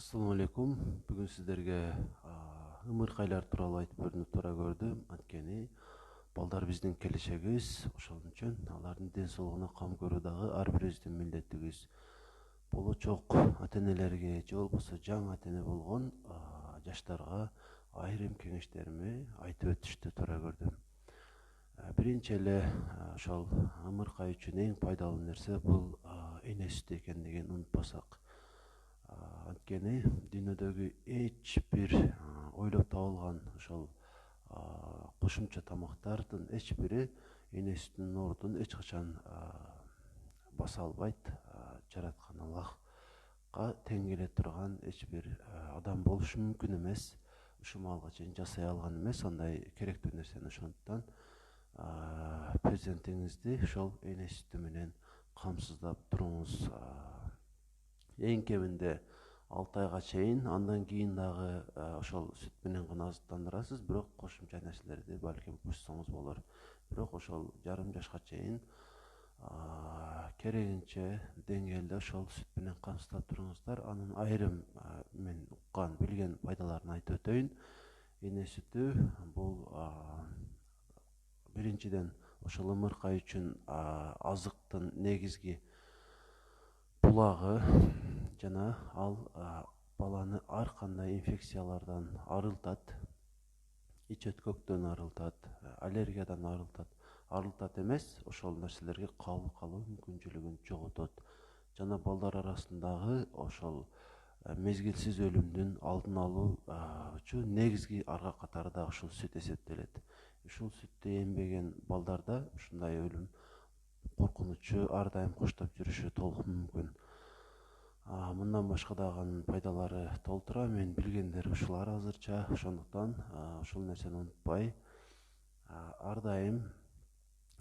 Assalamu alaikum. Бүгін сіздерге ымыркайлар тууралуу айтып берүүнү туура көрдүм. Анткени балдар биздин келечегибиз, ошол үчүн алардын ден соолугуна кам көрүү дагы ар бирибиздин милдетибиз. Болочок ата-энелерге же болбосо жаңы ата-эне болгон жаштарга айрым кеңештерими айтып өтүштү туура көрдүм. Биринчи эле ошол ымыркай үчүн эң пайдалуу нерсе бул эне сүтү экендигин унутпасак. Анткени дүйнөдөгү эч бир ойлоп табылган ошол кошумча тамактардын эч бири эне сүтүнүн ордун эч качан баса албайт. Жараткан Аллахка тең келе турган эч бир адам болушу мүмкүн эмес. Ушул маалга чейин жасай алган эмес андай керектүү нерсени. Ошондуктан перзентиңизди ошол эне сүтү менен камсыздап туруңуз. Эң кеминде 6 айга чейин, андан кийин дагы ошол сүт менен гана азыктандырасыз, бирок кошумча нерселерди балким кошсоңуз болор. Бирок ошол жарым жашка чейин керегинче деңгээлде ошол сүт менен камсыздап туруңуздар. Анын айрым мен уккан, билген пайдаларын айтып өтөйүн. Эне сүтү бул биринчиден ошол ымыркай үчүн азыктын негизги булагы жана ал баланы ар кандай инфекциялардан арылтат, ич өткөктөн арылтат, аллергиядан арылтат эмес, ошол нерселерге кабыл калуу мүмкүнчүлүгүн жоготот. Жана балдар арасындагы ошол мезгилсиз өлүмдүн алдын алуу үчүн негизги арга катары да ушул сүт эсептелет. Ушул сүттү эмбеген балдарда ушундай өлүм коркунучу ар дайым коштоп жүрүшү толук мүмкүн. Мындан башка дагы анын пайдалары толтура. Мен билгендер ушулар азырча. Ошондуктан ушул нерсени унутпай, ар дайым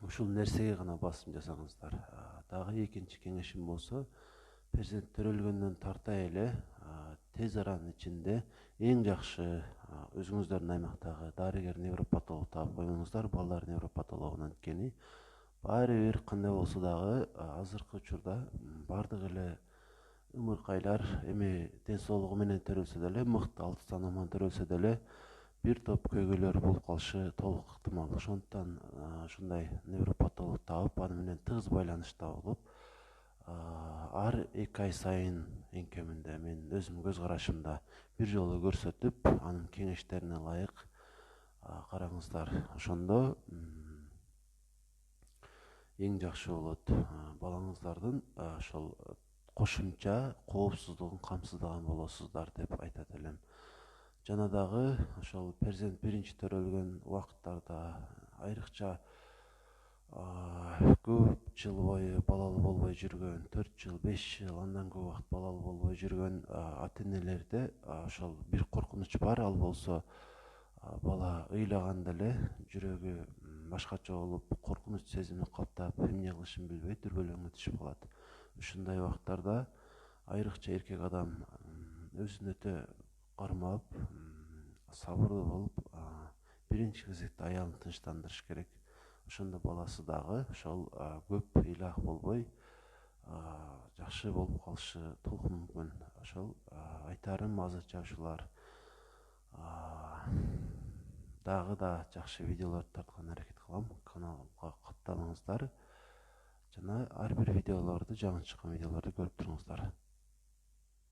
ушул нерсеге гана басым жасаңыздар. Дагы экинчи кеңешим болсо, перзент төрөлгөндөн тарта эле тез аранын ичинде эң жакшы өзүңүздөрдүн аймактагы дарыгер невропатолог таап коюңуздар, балдар невропатологун. Анткени баары бир кандай болсо дагы азыркы учурда бардык эле ымыркайлар эми ден соолугу менен төрөлсө деле, мыкты алыстан аман төрөлсө деле, бир топ көйгөйлөр болуп калышы толук ыктымал. Ошондуктан ушундай невропатолог таап, аны менен тыгыз байланышта болуп, ар 2 ай сайын эң кеминде мен өзүм көз карашымда бир жолу көрсөтүп, анын кеңештерине ылайык караңыздар. Ошондо эң жакшы болот. Балаңыздардын ошол кошумча коопсуздугун камсыздаган болосуздар деп айтат элем. Жана дагы ошол перзент биринчи төрөлгөн убакыттарда айрыкча көп жыл бою балалуу болбой жүргөн, 4 жыл, 5 жыл, андан көп убакыт балалуу болбой жүргөн ата-энелерде ошол бир коркунуч бар. Ал болсо бала ыйлаганда эле жүрөгү башкача болуп, коркунуч сезими калптап, эмне кылышын билбей дүрбөлөңгө түшүп калат. Ушундай убактарда айрыкча эркек адам өзүн өтө кармап, сабырдуу болуп, биринчи кезекте аялын тынчтандырыш керек. Ошондо баласы дагы ошол көп ыйлак болбой, жакшы болуп калышы толук мүмкүн. Ошол айтарым азырча ушулар. Дагы да жакшы видеолорду тартканга аракет кылам. Каналга катталыңыздар. Жана ар бир видеолорду, жаңы чыккан видеолорду көрүп туруңуздар.